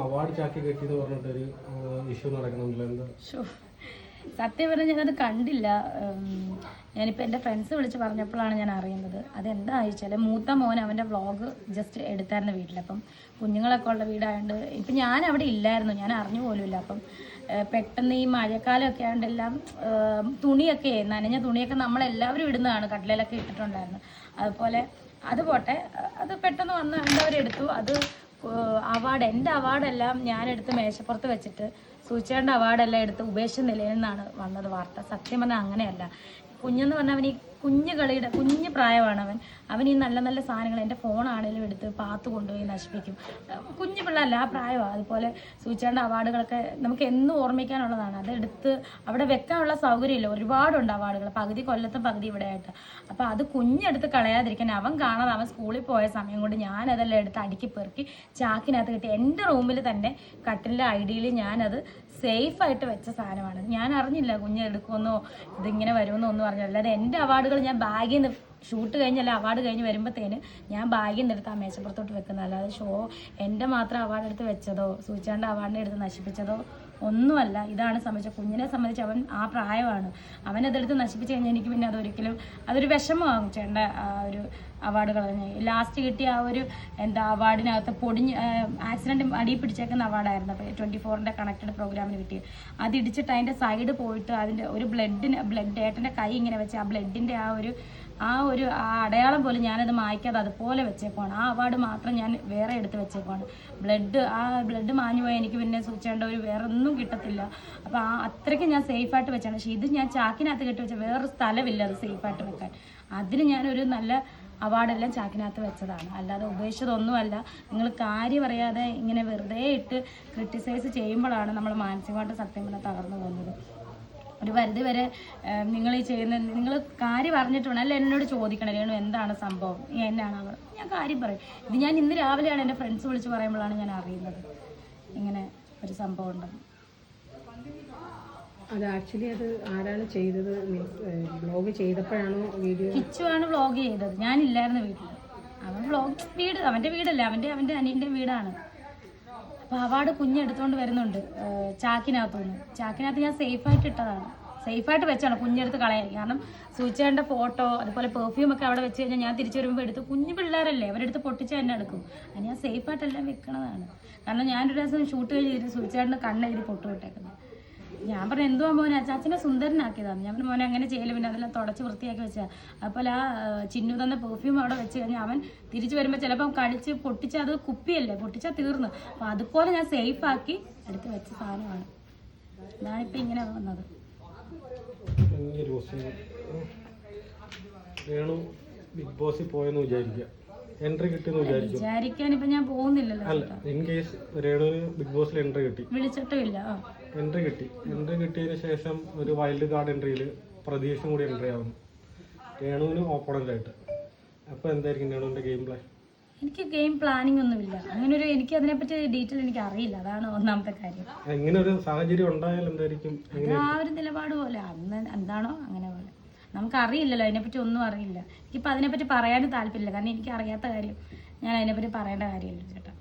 Award ചാക്കി കെട്ടിന്ന് പറഞ്ഞിട്ടൊരു issue നടക്കണമല്ലോ, എന്താ? സത്യം പറഞ്ഞാൽ ഞാനത് കണ്ടില്ല. ഞാനിപ്പോൾ എൻ്റെ ഫ്രണ്ട്സ് വിളിച്ച് പറഞ്ഞപ്പോഴാണ് ഞാൻ അറിയുന്നത്. അതെന്താ വെച്ചാൽ മൂത്ത മോൻ അവൻ്റെ വ്ളോഗ് ജസ്റ്റ് എടുത്തായിരുന്നു വീട്ടിൽ. അപ്പം കുഞ്ഞുങ്ങളൊക്കെ ഉള്ള വീടായതുകൊണ്ട് ഇപ്പം ഞാൻ അവിടെ ഇല്ലായിരുന്നു, ഞാൻ അറിഞ്ഞു പോലുമില്ല. അപ്പം പെട്ടെന്ന് ഈ മഴക്കാലമൊക്കെ ആയതുകൊണ്ട് എല്ലാം തുണിയൊക്കെ നനഞ്ഞ തുണിയൊക്കെ നമ്മളെല്ലാവരും ഇടുന്നതാണ്, കട്ടിലൊക്കെ ഇട്ടിട്ടുണ്ടായിരുന്നു. അതുപോലെ അത് പോട്ടെ, അത് പെട്ടെന്ന് വന്ന് അവരെടുത്തു. അത് അവാർഡ്, എൻ്റെ അവാർഡെല്ലാം ഞാനെടുത്ത് മേശപ്പുറത്ത് വെച്ചിട്ട് സൂചിച്ചേണ്ട അവാർഡെല്ലാം എടുത്ത് ഉപേക്ഷിച്ച നിലയിൽ നിന്നാണ് വന്നത് വാർത്ത. സത്യം പറഞ്ഞാൽ അങ്ങനെയല്ല. കുഞ്ഞെന്ന് പറഞ്ഞാൽ അവൻ ഈ കുഞ്ഞു കളിയുടെ കുഞ്ഞു പ്രായമാണ് അവൻ ഈ നല്ല നല്ല സാധനങ്ങൾ എൻ്റെ ഫോണാണെങ്കിലും എടുത്ത് പാത്ത് കൊണ്ടുപോയി നശിപ്പിക്കും. കുഞ്ഞു പിള്ളേരല്ല, ആ പ്രായമാണ്. അതുപോലെ സൂചിച്ചേണ്ട അവാർഡുകളൊക്കെ നമുക്ക് എന്നും ഓർമ്മിക്കാനുള്ളതാണ്. അതെടുത്ത് അവിടെ വെക്കാനുള്ള സൗകര്യമില്ല, ഒരുപാടുണ്ട് അവാർഡുകൾ, പകുതി കൊല്ലത്തും പകുതി ഇവിടെ ആയിട്ട്. അപ്പോൾ അത് കുഞ്ഞെടുത്ത് കളയാതിരിക്കാൻ അവൻ കാണാതെ അവൻ സ്കൂളിൽ പോയ സമയം കൊണ്ട് ഞാനതെല്ലാം എടുത്ത് അടുക്കി പെറുക്കി ചാക്കിനകത്ത് കിട്ടി എൻ്റെ റൂമിൽ തന്നെ കട്ടിലിൻ്റെ ഐഡിയിൽ ഞാനത് സേഫായിട്ട് വെച്ച സാധനമാണ്. ഞാൻ അറിഞ്ഞില്ല കുഞ്ഞെടുക്കുമെന്നോ ഇതിങ്ങനെ വരുമെന്നോ ഒന്നും അറിഞ്ഞില്ല. അല്ലാതെ എൻ്റെ അവാർഡുകൾ ഞാൻ ബാഗിൽ നിന്ന് ഷൂട്ട് കഴിഞ്ഞല്ല അവാർഡ് കഴിഞ്ഞ് വരുമ്പോഴത്തേന് ഞാൻ ബാഗിൽ നിന്ന് എടുത്ത് ആ മേശപ്പുറത്തോട്ട് വെക്കുന്നത്. അല്ലാതെ എൻ്റെ മാത്രം അവാർഡ് എടുത്ത് വെച്ചതോ സൂചിച്ചാണ്ട് അവാർഡിനെ എടുത്ത് നശിപ്പിച്ചതോ ഒന്നുമല്ല. ഇതാണ് സംബന്ധിച്ച കുഞ്ഞിനെ സംബന്ധിച്ച് അവൻ ആ പ്രായമാണ്. അവനതെടുത്ത് നശിപ്പിച്ച് കഴിഞ്ഞാൽ എനിക്ക് പിന്നെ അതൊരു വിഷമമാകും. ചേട്ടൻ്റെ ആ ഒരു അവാർഡ് കളഞ്ഞ് ലാസ്റ്റ് കിട്ടിയ ആ ഒരു അവാർഡിനകത്ത് ആക്സിഡൻറ്റ് അടിയിൽ പിടിച്ചേക്കുന്ന അവാർഡായിരുന്നു. അപ്പോൾ 24ൻ്റെ കണക്റ്റഡ് പ്രോഗ്രാമിന് കിട്ടി. അത് ഇടിച്ചിട്ട് അതിൻ്റെ സൈഡ് പോയിട്ട് അതിൻ്റെ ഒരു ബ്ലഡ് ഏട്ടൻ്റെ കൈ ഇങ്ങനെ വെച്ച് ആ ബ്ലഡിൻ്റെ ആ അടയാളം പോലും ഞാനത് മായ്ക്കാതെ അതുപോലെ വെച്ചേക്കുവാണ്. ആ അവാർഡ് മാത്രം ഞാൻ വേറെ എടുത്ത് വെച്ചേക്കുവാണ്. ബ്ലഡ് മാഞ്ഞു പോയാൽ എനിക്ക് പിന്നെ സൂചിച്ചേണ്ട വേറെ ഒന്നും കിട്ടത്തില്ല. അപ്പോൾ അത്രയ്ക്ക് ഞാൻ സേഫായിട്ട് വെച്ചാണ്. പക്ഷേ ഇത് ഞാൻ ചാക്കിനകത്ത് കെട്ടി വെച്ച വേറൊരു സ്ഥലമില്ല അത് സേഫായിട്ട് വെക്കാൻ. അതിന് ഞാനൊരു നല്ല അവാർഡെല്ലാം ചാക്കിനകത്ത് വെച്ചതാണ്, അല്ലാതെ ഉപേക്ഷിച്ചതൊന്നുമല്ല. നിങ്ങൾ കാര്യം അറിയാതെ ഇങ്ങനെ വെറുതെ ഇട്ട് ക്രിട്ടിസൈസ് ചെയ്യുമ്പോഴാണ് നമ്മൾ മാനസികമായിട്ട് സത്യം പറഞ്ഞാൽ തകർന്നു പോകുന്നത്. ഒരു പരിധി വരെ നിങ്ങൾ ഈ നിങ്ങൾ കാര്യം അറിഞ്ഞിട്ട് വേണം, അല്ല എന്നോട് ചോദിക്കണം രേണു എന്താണ് സംഭവം, എന്നാണ് അവർ, ഞാൻ കാര്യം പറയും. ഇത് ഞാൻ ഇന്ന് രാവിലെയാണ് എൻ്റെ ഫ്രണ്ട്സ് വിളിച്ച് പറയുമ്പോഴാണ് ഞാൻ അറിയുന്നത് ഇങ്ങനെ ഒരു സംഭവം ഉണ്ടെന്ന്. അത് ആക്ച്വലി അത് ആരാണ് ചെയ്തത്? വ്ളോഗ് ചെയ്തപ്പോഴാണോ? വീഡിയോ കിച്ചുവാണ് വ്ളോഗ് ചെയ്തത്, ഞാനില്ലായിരുന്നു വീട്ടിൽ. അവൻ അവൻ്റെ വീടല്ല, അവൻ്റെ അനിയൻ്റെ വീടാണ്. അപ്പോൾ അവാർഡ് കുഞ്ഞെടുത്തുകൊണ്ട് വരുന്നുണ്ട് ചാക്കിനകത്ത് ഞാൻ സേഫായിട്ട് ഇട്ടതാണ്, സേഫായിട്ട് വെച്ചാണ് കുഞ്ഞെടുത്ത് കളയാൻ. കാരണം സൂചിച്ചേണ്ട ഫോട്ടോ അതുപോലെ പെർഫ്യൂമൊക്കെ അവിടെ വെച്ച് കഴിഞ്ഞാൽ ഞാൻ തിരിച്ചു വരുമ്പോൾ എടുത്ത് കുഞ്ഞു പിള്ളേരല്ലേ അവരെടുത്ത് പൊട്ടിച്ച് തന്നെ എടുക്കും. അത് ഞാൻ സേഫായിട്ടെല്ലാം വെക്കണതാണ്. കാരണം ഞാനൊരു ദിവസം ഷൂട്ട് കഴിഞ്ഞ് സൂചിച്ചേട്ടൻ്റെ കണ്ണെഴുതി പൊട്ടു വിട്ടേക്കുന്നത്. ഞാൻ പറഞ്ഞു എന്തുവാ മോനെ, അച്ചാച്ചനെ സുന്ദരനാക്കിയതാണ്. ഞാൻ മോനെ അങ്ങനെ ചെയ്യല്, പിന്നെ അതെല്ലാം തുടച്ച് വൃത്തിയാക്കി വെച്ചാൽ. അതുപോലെ ആ ചിന്നു തന്ന പെർഫ്യൂം അവിടെ വെച്ച് കഴിഞ്ഞാൽ അവൻ തിരിച്ചു വരുമ്പോൾ ചിലപ്പം കടിച്ച് പൊട്ടിച്ച് അത് കുപ്പിയല്ലേ, പൊട്ടിച്ചാൽ തീർന്നു. അപ്പോൾ അതുപോലെ ഞാൻ സേഫാക്കി എടുത്ത് വെച്ച സാധനമാണ്. ഞാനിപ്പോൾ ഇങ്ങനെ വന്നത്. ബിഗ് ബോസിൽ പോയെന്ന് എൻട്രി കിട്ടിയെന്ന് വിചാരിക്കാൻ ഇപ്പൊ ഞാൻ പോകുന്നില്ലല്ലോ. ഇൻ കേസ് രേണുവിന് ബിഗ് ബോസിൽ എൻട്രി കിട്ടി, വിളിച്ചിട്ടുമില്ല. എൻട്രി കിട്ടിയതിന് ശേഷം ഒരു വൈൽഡ് കാർഡ് എൻട്രിയിൽ പ്രതീക്ഷയും കൂടി എൻട്രി ആവുന്നു രേണുവിന് ഓപ്പണന്റ് ആയിട്ട്. അപ്പൊ എന്തായിരിക്കും രേണുവിന്റെ ഗെയിം പ്ലാൻ? എനിക്ക് ഗെയിം പ്ലാനിങ് ഒന്നുമില്ല, അങ്ങനെ എനിക്ക് അതിനെപ്പറ്റി ഡീറ്റെയിൽ എനിക്ക് അറിയില്ല. അതാണ് ഒന്നാമത്തെ കാര്യം. ഇങ്ങനെ ഒരു സാഹചര്യം ഉണ്ടായാൽ എന്തായിരിക്കും? ആ ഒരു നിലപാട് പോലെ അന്ന് എന്താണോ അങ്ങനെ പോലെ. നമുക്കറിയില്ലല്ലോ, അതിനെപ്പറ്റി ഒന്നും അറിയില്ല. എനിക്കിപ്പോൾ അതിനെപ്പറ്റി പറയാനും താല്പര്യമില്ല. കാരണം എനിക്ക് അറിയാത്ത കാര്യം ഞാൻ അതിനെപ്പറ്റി പറയേണ്ട കാര്യമില്ല ചേട്ടാ.